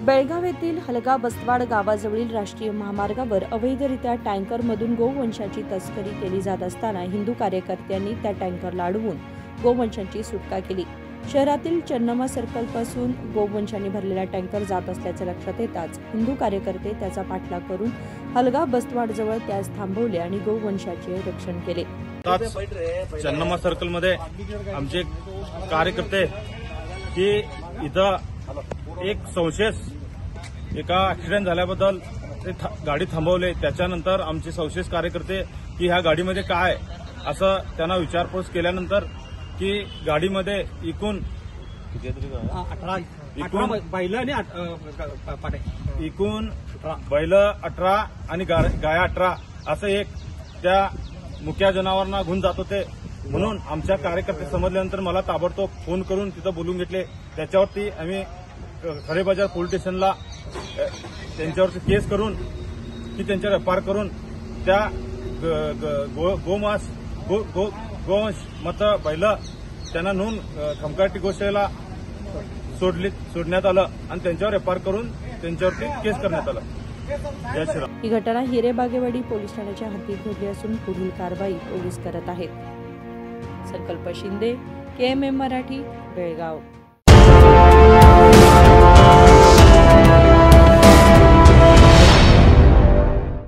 बेळगाव येथील हलगा बस्तवाड गावाजवळील राष्ट्रीय महामार्गावर अवैधरित्या टँकरमधून गोवंशाची तस्करी केली जात असताना हिंदू कार्यकर्त्यांनी त्या टँकरला अडवून गोवंशाची सुटका केली। शहरातील चन्नमा सर्कलपासून गोवंशाने भरलेला टँकर जात असल्याचे लक्षात येताच हिंदू कार्यकर्ते त्याचा पाठलाग करून हलगा बस्तवाडजवळ त्यास थांबवले आणि गोवंशाचे रक्षण केले। चन्नमा सर्कल मध्ये आमचे कार्यकर्ते की इथं एक संशयस एका ऍक्सिडेंट झाल्याबद्दल ते गाडी थांबवले। त्याच्यानंतर आमचे संशयस कार्यकर्ते की ह्या गाडीमध्ये काय असं त्यांना विचारपूस केल्यानंतर की गाडीमध्ये एकूण 18 बैल 18 आणि गाया 18 असं एक त्या मुक्या जनावरांना घेऊन जात होते। म्हणून आमच्या कार्यकर्ते समजल्यानंतर मला ताबडतोब फोन करून तिथं बोलून घेतले। त्याच्यावरती आम्ही खरेबाजार पोलीस स्टेशनला त्यांच्यावरती केस करून की त्यांच्यावर एफआयआर करून त्या गोवंश मत बैल त्यांना नोंद खमकाटी गोशाळेला सोडण्यात आलं आणि त्यांच्यावर एफआयआर करून त्यांच्यावरती केस करण्यात आलं। जय श्रीराम। ही घटना हिरेबागेवाडी पोलीस ठाण्याच्या हद्दीत घडली असून पुढील कारवाई पोलीस करत आहेत। संकल्प शिंदे, KMM मराठी, बेळगाव।